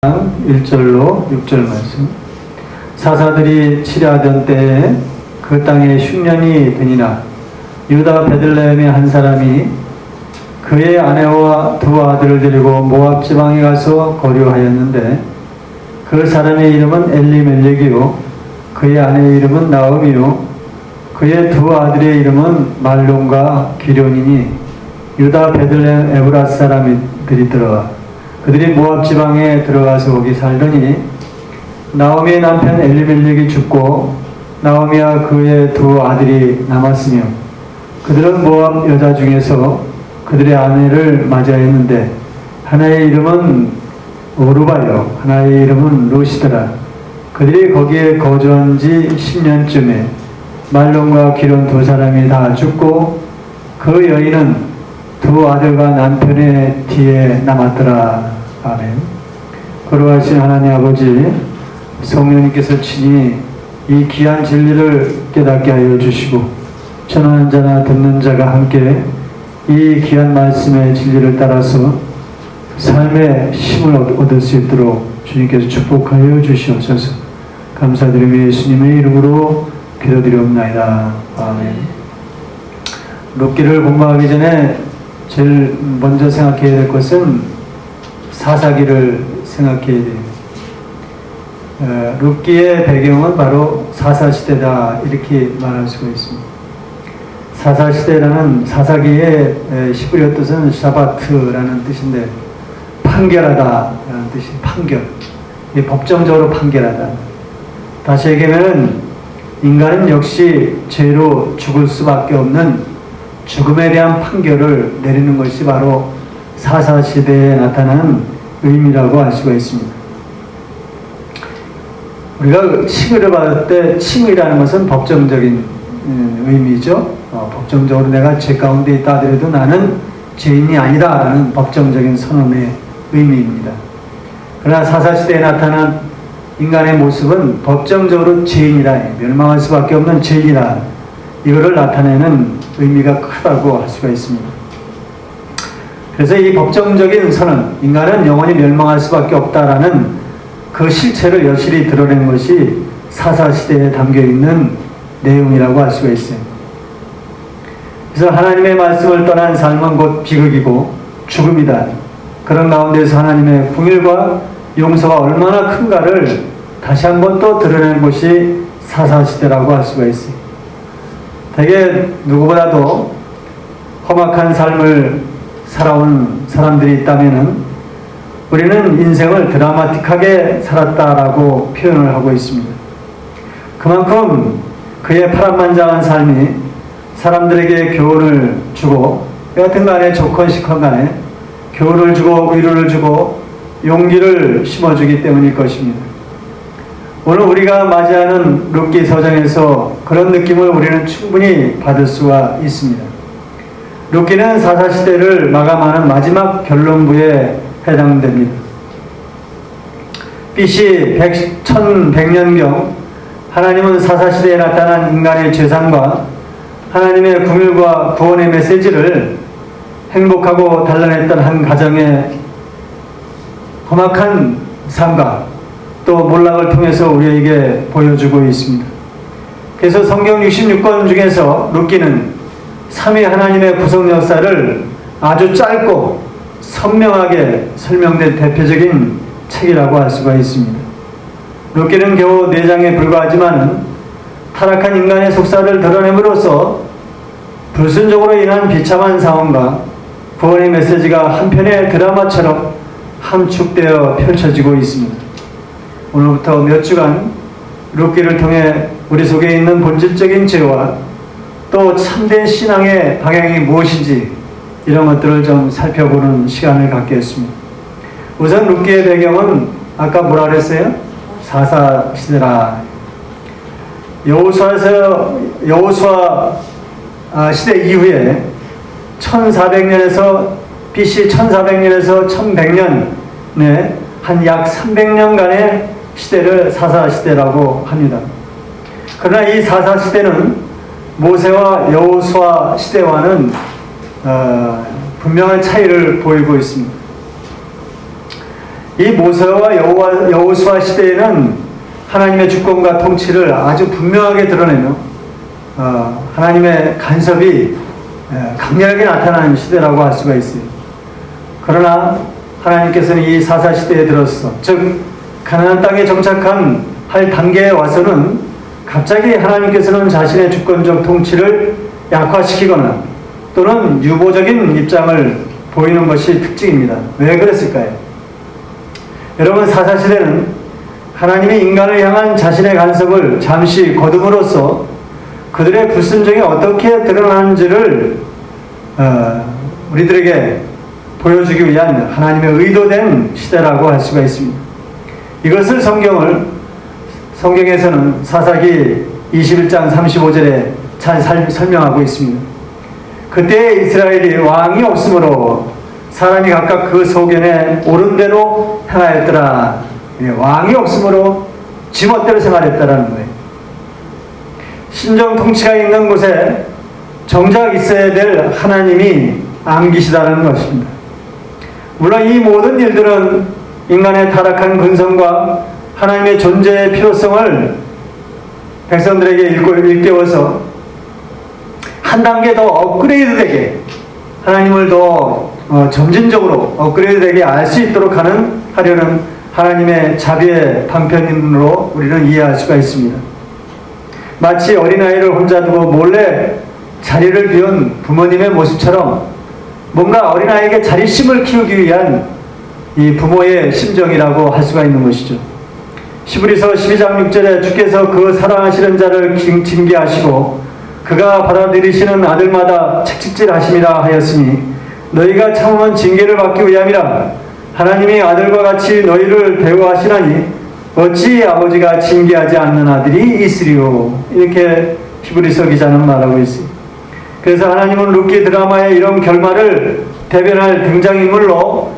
1절로 6절 말씀. 사사들이 치려하던 때에 그 땅에 흉년이 드니라. 유다 베들레헴의 한 사람이 그의 아내와 두 아들을 데리고 모압 지방에 가서 거류하였는데 그 사람의 이름은 엘리멜렉이요 그의 아내의 이름은 나음이요 그의 두 아들의 이름은 말론과 기련이니 유다 베들레헴 에브라 사람들이 들어와 그들이 모압 지방에 들어가서 거기 살더니 나오미의 남편 엘리멜렉이 죽고 나오미와 그의 두 아들이 남았으며 그들은 모압 여자 중에서 그들의 아내를 맞이하였는데 하나의 이름은 오르바요 하나의 이름은 루시더라. 그들이 거기에 거주한 지 10년쯤에 말론과 기론 두 사람이 다 죽고 그 여인은 두 아들과 남편의 뒤에 남았더라. 아멘. 거룩하신 하나님 아버지, 성령님께서 친히 이 귀한 진리를 깨닫게 하여 주시고 전하는 자나 듣는 자가 함께 이 귀한 말씀의 진리를 따라서 삶의 힘을 얻을 수 있도록 주님께서 축복하여 주시옵소서. 감사드리며 예수님의 이름으로 기도드리옵나이다. 아멘. 룻기를 공부하기 전에 제일 먼저 생각해야 될 것은 사사기를 생각해야 돼요. 룻기의 배경은 바로 사사시대다 이렇게 말할 수가 있습니다. 사사시대라는 사사기의 히브리어 뜻은 샤바트라는 뜻인데 판결하다라는 뜻이 판결. 법정적으로 판결하다. 다시 얘기하면 인간은 역시 죄로 죽을 수밖에 없는 죽음에 대한 판결을 내리는 것이 바로 사사시대에 나타나는 의미라고 할 수가 있습니다. 우리가 칭의를 받을 때 칭의라는 것은 법정적인 의미죠. 법정적으로 내가 죄 가운데 있다 하더라도 나는 죄인이 아니다라는 법정적인 선언의 의미입니다. 그러나 사사시대에 나타난 인간의 모습은 법정적으로 죄인이라, 멸망할 수밖에 없는 죄인이라, 이거를 나타내는 의미가 크다고 할 수가 있습니다. 그래서 이 법정적인 선언, 인간은 영원히 멸망할 수밖에 없다라는 그 실체를 여실히 드러낸 것이 사사시대에 담겨있는 내용이라고 할 수가 있어요. 그래서 하나님의 말씀을 떠난 삶은 곧 비극이고 죽음이다. 그런 가운데서 하나님의 긍휼과 용서가 얼마나 큰가를 다시 한번 또 드러낸 것이 사사시대라고 할 수가 있어요. 대개 누구보다도 험악한 삶을 살아온 사람들이 있다면 우리는 인생을 드라마틱하게 살았다라고 표현을 하고 있습니다. 그만큼 그의 파란만장한 삶이 사람들에게 교훈을 주고 여하튼 간에 좋건 싫건 간에 교훈을 주고 위로를 주고 용기를 심어주기 때문일 것입니다. 오늘 우리가 맞이하는 룻기 서장에서 그런 느낌을 우리는 충분히 받을 수가 있습니다. 룻기는 사사시대를 마감하는 마지막 결론부에 해당됩니다. BC 1100년경 하나님은 사사시대에 나타난 인간의 죄상과 하나님의 긍휼과 구원의 메시지를 행복하고 단란했던 한 가정의 험악한 삶과 또 몰락을 통해서 우리에게 보여주고 있습니다. 그래서 성경 66권 중에서 룻기는 삼위 하나님의 구성 역사를 아주 짧고 선명하게 설명된 대표적인 책이라고 할 수가 있습니다. 룻기는 겨우 4장에 불과하지만 타락한 인간의 속사를 드러냄으로써 불순종으로 인한 비참한 상황과 구원의 메시지가 한편의 드라마처럼 함축되어 펼쳐지고 있습니다. 오늘부터 몇 주간 룻기를 통해 우리 속에 있는 본질적인 죄와 또 참된 신앙의 방향이 무엇인지 이런 것들을 좀 살펴보는 시간을 갖겠습니다. 우선 룻기의 배경은 아까 뭐라 그랬어요? 사사시대라. 여호수아 시대 이후에 1400년에서 BC 1400년에서 1100년에 한 약 300년간의 시대를 사사시대라고 합니다. 그러나 이 사사시대는 모세와 여호수아 시대와는 분명한 차이를 보이고 있습니다. 이 모세와 여호수아 시대에는 하나님의 주권과 통치를 아주 분명하게 드러내며 하나님의 간섭이 강렬하게 나타나는 시대라고 할 수가 있어요. 그러나 하나님께서는 이 사사시대에 들어서, 즉 가나안 땅에 정착한 할 단계에 와서는 갑자기 하나님께서는 자신의 주권적 통치를 약화시키거나 또는 유보적인 입장을 보이는 것이 특징입니다. 왜 그랬을까요? 여러분, 사사시대는 하나님이 인간을 향한 자신의 간섭을 잠시 거둠으로써 그들의 불순종이 어떻게 드러나는지를 우리들에게 보여주기 위한 하나님의 의도된 시대라고 할 수가 있습니다. 이것을 성경에서는 사사기 21장 35절에 잘 설명하고 있습니다. 그때 이스라엘이 왕이 없으므로 사람이 각각 그 소견에 옳은 대로 행하였더라. 왕이 없으므로 지멋대로 생활했다라는 거예요. 신정 통치가 있는 곳에 정작 있어야 될 하나님이 안 계시다는 것입니다. 물론 이 모든 일들은 인간의 타락한 근성과 하나님의 존재의 필요성을 백성들에게 일깨워서 한 단계 더 업그레이드되게, 하나님을 더 점진적으로 업그레이드되게 알 수 있도록 하려는 하나님의 자비의 방편으로 우리는 이해할 수가 있습니다. 마치 어린아이를 혼자 두고 몰래 자리를 비운 부모님의 모습처럼 뭔가 어린아이에게 자립심을 키우기 위한 이 부모의 심정이라고 할 수가 있는 것이죠. 히브리서 12장 6절에 주께서 그 사랑하시는 자를 징계하시고 그가 받아들이시는 아들마다 책찍질하심이라 하였으니 너희가 참으면 징계를 받기 위함이라. 하나님이 아들과 같이 너희를 대우하시나니 어찌 아버지가 징계하지 않는 아들이 있으리요. 이렇게 히브리서 기자는 말하고 있습니다. 그래서 하나님은 룻기 드라마의 이런 결말을 대변할 등장인물로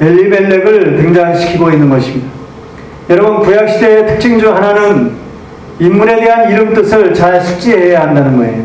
엘리멜렉을 등장시키고 있는 것입니다. 여러분, 구약시대의 특징 중 하나는 인물에 대한 이름 뜻을 잘 숙지해야 한다는 거예요.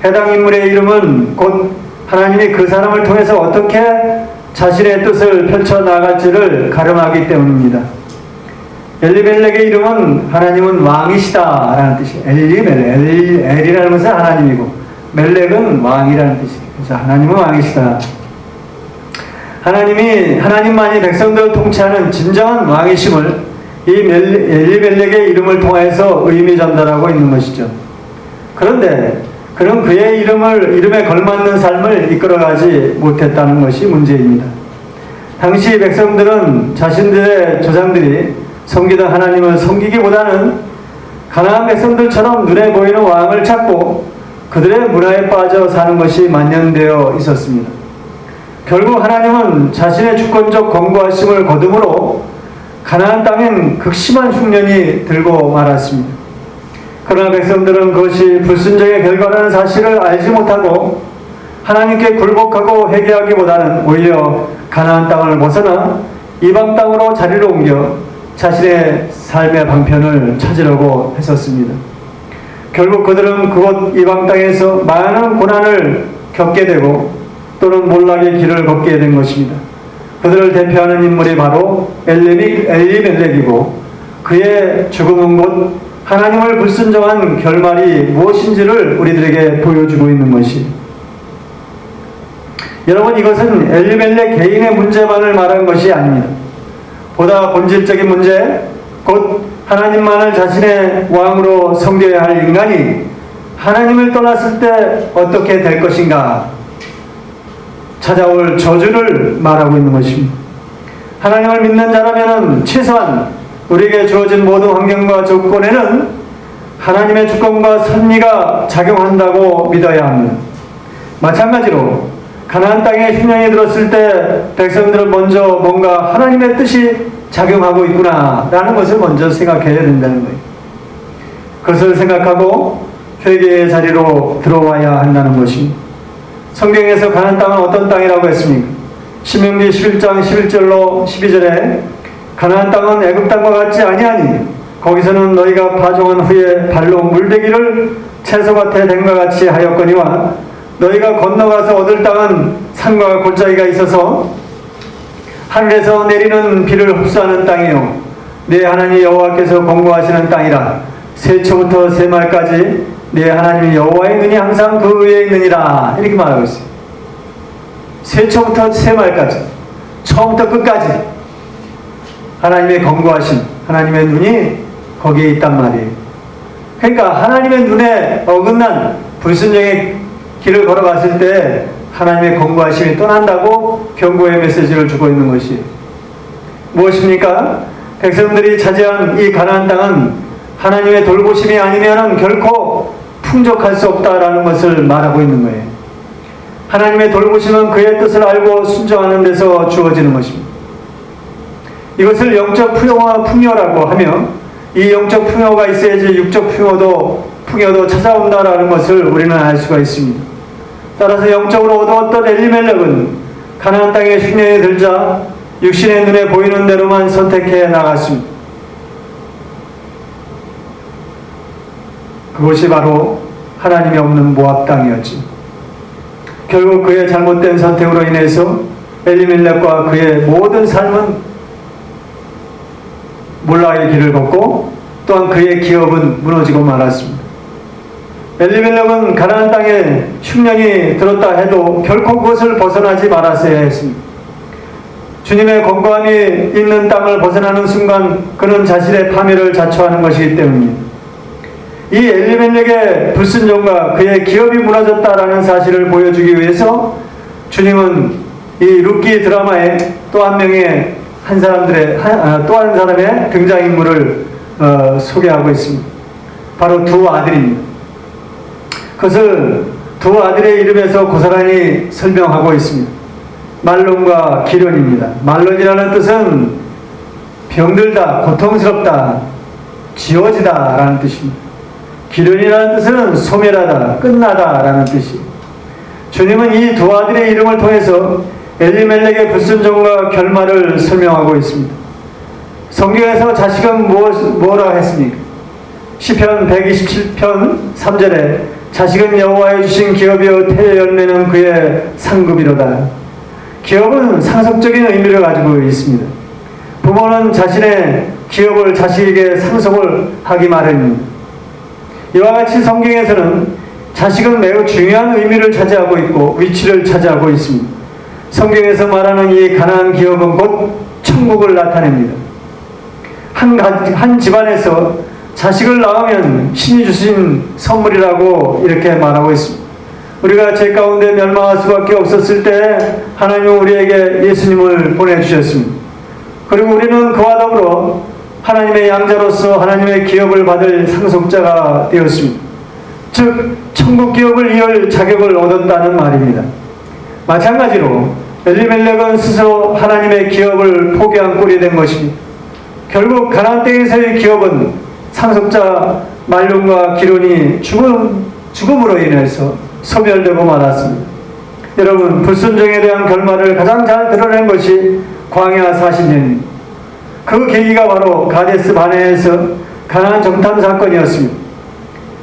해당 인물의 이름은 곧 하나님이 그 사람을 통해서 어떻게 자신의 뜻을 펼쳐나갈지를 가름하기 때문입니다. 엘리멜렉의 이름은 하나님은 왕이시다 라는 뜻이에요. 엘리멜렉, 엘이라는 것은 하나님이고 멜렉은 왕이라는 뜻이에요. 그래서 하나님은 왕이시다. 하나님만이 백성들을 통치하는 진정한 왕이심을 이 엘리멜렉의 이름을 통해서 의미 전달하고 있는 것이죠. 그런데 그는 그의 이름에 걸맞는 삶을 이끌어가지 못했다는 것이 문제입니다. 당시 백성들은 자신들의 조상들이 섬기던 하나님을 섬기기보다는 가나안 백성들처럼 눈에 보이는 왕을 찾고 그들의 문화에 빠져 사는 것이 만연되어 있었습니다. 결국 하나님은 자신의 주권적 권고하심을 거둠으로 가나안 땅엔 극심한 흉년이 들고 말았습니다. 그러나 백성들은 그것이 불순종의 결과라는 사실을 알지 못하고 하나님께 굴복하고 회개하기보다는 오히려 가나안 땅을 벗어나 이방 땅으로 자리를 옮겨 자신의 삶의 방편을 찾으려고 했었습니다. 결국 그들은 그곳 이방 땅에서 많은 고난을 겪게 되고 또는 몰락의 길을 걷게 된 것입니다. 그들을 대표하는 인물이 바로 엘리멜렉이고 그의 죽음은 곧 하나님을 불순종한 결말이 무엇인지를 우리들에게 보여주고 있는 것이. 여러분, 이것은 엘리멜렉 개인의 문제만을 말한 것이 아닙니다. 보다 본질적인 문제, 곧 하나님만을 자신의 왕으로 섬겨야 할 인간이 하나님을 떠났을 때 어떻게 될 것인가 찾아올 저주를 말하고 있는 것입니다. 하나님을 믿는 자라면 최소한 우리에게 주어진 모든 환경과 조건에는 하나님의 주권과 섭리가 작용한다고 믿어야 합니다. 마찬가지로 가나안 땅에 흉년이 들었을 때 백성들은 먼저 뭔가 하나님의 뜻이 작용하고 있구나 라는 것을 먼저 생각해야 된다는 거예요. 그것을 생각하고 회개의 자리로 들어와야 한다는 것입니다. 성경에서 가나안 땅은 어떤 땅이라고 했습니까? 신명기 11장 11절로 12절에 가나안 땅은 애굽 땅과 같지 아니하니 거기서는 너희가 파종한 후에 발로 물대기를 채소밭에 댄과 같이 하였거니와 너희가 건너가서 얻을 땅은 산과 골짜기가 있어서 하늘에서 내리는 비를 흡수하는 땅이요 내 하나님 여호와께서 공고하시는 땅이라. 세초부터 세말까지 내 하나님 여호와의 눈이 항상 그 위에 있느니라. 이렇게 말하고 있어요. 세초부터 세말까지, 처음부터 끝까지 하나님의 공고하신 하나님의 눈이 거기에 있단 말이에요. 그러니까 하나님의 눈에 어긋난 불순종의 길을 걸어갔을 때 하나님의 공고하심이 떠난다고 경고의 메시지를 주고 있는 것이 무엇입니까? 백성들이 차지한 이 가나안 땅은 하나님의 돌보심이 아니면 결코 풍족할 수 없다라는 것을 말하고 있는 거예요. 하나님의 돌보심은 그의 뜻을 알고 순종하는 데서 주어지는 것입니다. 이것을 영적 풍요라고 하며 이 영적 풍요가 있어야지 육적 풍요도 찾아온다라는 것을 우리는 알 수가 있습니다. 따라서 영적으로 얻어왔던 엘리멜렉은 가나안 땅에 흉년이 들자 육신의 눈에 보이는 대로만 선택해 나갔습니다. 그것이 바로 하나님이 없는 모압 땅이었지. 결국 그의 잘못된 선택으로 인해서 엘리멜렉과 그의 모든 삶은 몰락의 길을 걷고 또한 그의 기업은 무너지고 말았습니다. 엘리멜렉은 가나안 땅에 흉년이 들었다 해도 결코 그것을 벗어나지 말았어야 했습니다. 주님의 건강함이 있는 땅을 벗어나는 순간 그는 자신의 파멸을 자초하는 것이기 때문입니다. 이 엘리멜렉의 불순종과 그의 기업이 무너졌다라는 사실을 보여주기 위해서 주님은 이 룻기 드라마에 또 한 사람의 등장인물을 소개하고 있습니다. 바로 두 아들입니다. 그것을 두 아들의 이름에서 고스란히 설명하고 있습니다. 말론과 기련입니다. 말론이라는 뜻은 병들다, 고통스럽다, 지워지다 라는 뜻입니다. 기련이라는 뜻은 소멸하다, 끝나다 라는 뜻이에요. 주님은 이 두 아들의 이름을 통해서 엘리멜렉의 불순종과 결말을 설명하고 있습니다. 성경에서 자식은 뭐라 했습니까? 시편 127편 3절에 자식은 여호와의 주신 기업이요 태의 열매는 그의 상급이로다. 기업은 상속적인 의미를 가지고 있습니다. 부모는 자신의 기업을 자식에게 상속을 하기 마련입니다. 이와 같이 성경에서는 자식은 매우 중요한 의미를 차지하고 있고 위치를 차지하고 있습니다. 성경에서 말하는 이 가나안 기업은 곧 천국을 나타냅니다. 한 집안에서 자식을 낳으면 신이 주신 선물이라고 이렇게 말하고 있습니다. 우리가 죄 가운데 멸망할 수밖에 없었을 때 하나님은 우리에게 예수님을 보내주셨습니다. 그리고 우리는 그와 더불어 하나님의 양자로서 하나님의 기업을 받을 상속자가 되었습니다. 즉 천국 기업을 이을 자격을 얻었다는 말입니다. 마찬가지로 엘리멜렉은 스스로 하나님의 기업을 포기한 꼴이 된 것입니다. 결국 가나안 땅에서의 기업은 상속자 말론과 기론이 죽음으로 인해서 소멸되고 말았습니다. 여러분, 불순종에 대한 결말을 가장 잘 드러낸 것이 광야 40년입니다. 그 계기가 바로 가데스 바네에서 가나안 정탐 사건이었습니다.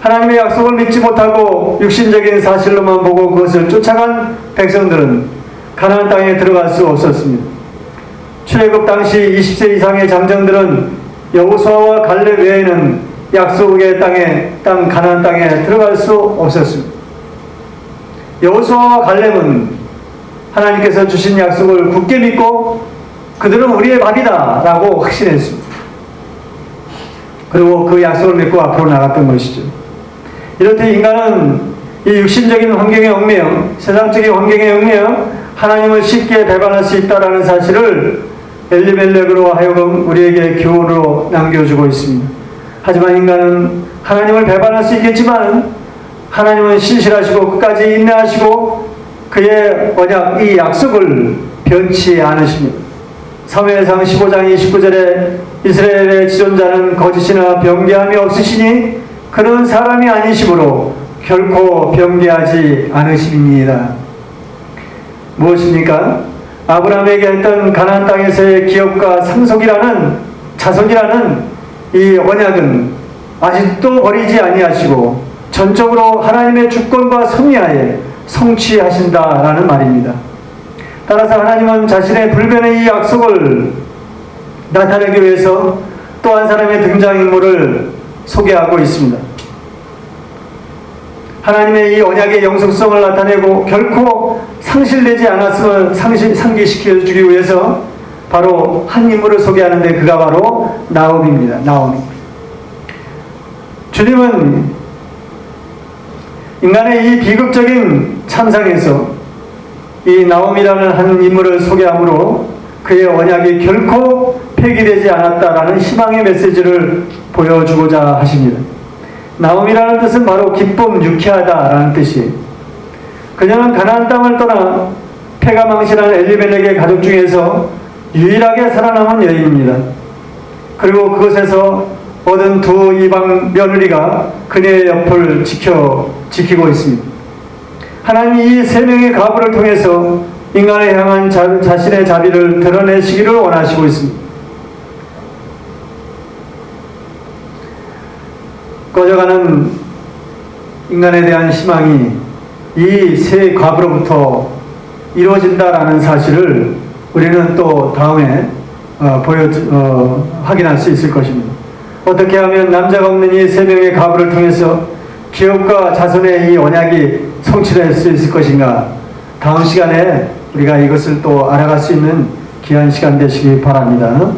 하나님의 약속을 믿지 못하고 육신적인 사실로만 보고 그것을 쫓아간 백성들은 가나안 땅에 들어갈 수 없었습니다. 출애굽 당시 20세 이상의 장정들은 여호수아와 갈렙 외에는 약속의 땅 가나안 땅에 들어갈 수 없었습니다. 여호수아와 갈렙은 하나님께서 주신 약속을 굳게 믿고 그들은 우리의 밥이다 라고 확신했습니다. 그리고 그 약속을 믿고 앞으로 나갔던 것이죠. 이렇듯 인간은 이 육신적인 환경에 얽매여 세상적인 환경에 얽매여 하나님을 쉽게 배반할 수 있다는 사실을 엘리멜렉으로 하여금 우리에게 교훈으로 남겨주고 있습니다. 하지만 인간은 하나님을 배반할 수 있겠지만 하나님은 신실하시고 끝까지 인내하시고 그의 언약, 이 약속을 변치 않으십니다. 사무엘상 15장 29절에 이스라엘의 지존자는 거짓이나 변개함이 없으시니 그는 사람이 아니시므로 결코 변개하지 않으십니다. 무엇입니까? 아브라함에게 했던 가나안 땅에서의 기업과 상속이라는 자손이라는 이 언약은 아직도 버리지 아니하시고 전적으로 하나님의 주권과 섭리하에 성취하신다라는 말입니다. 따라서 하나님은 자신의 불변의 이 약속을 나타내기 위해서 또 한 사람의 등장인물을 소개하고 있습니다. 하나님의 이 언약의 영속성을 나타내고 결코 상실되지 않았음을 상기시켜주기 위해서 바로 한 인물을 소개하는데 그가 바로 나오미입니다. 나오미. 주님은 인간의 이 비극적인 참상에서 이 나오미라는 한 인물을 소개함으로 그의 언약이 결코 폐기되지 않았다라는 희망의 메시지를 보여주고자 하십니다. 나오미라는 뜻은 바로 기쁨, 유쾌하다라는 뜻이에요. 그녀는 가나안 땅을 떠나 패가 망신한 엘리멜렉의 가족 중에서 유일하게 살아남은 여인입니다. 그리고 그곳에서 얻은 두 이방 며느리가 그녀의 옆을 지키고 있습니다. 하나님이 이 세 명의 가부를 통해서 인간을 향한 자신의 자비를 드러내시기를 원하시고 있습니다. 꺼져가는 인간에 대한 희망이 이 세 과부로부터 이루어진다라는 사실을 우리는 또 다음에 확인할 수 있을 것입니다. 어떻게 하면 남자가 없는 이 세 명의 과부를 통해서 기업과 자손의 이 언약이 성취될 수 있을 것인가? 다음 시간에 우리가 이것을 또 알아갈 수 있는 귀한 시간 되시기 바랍니다.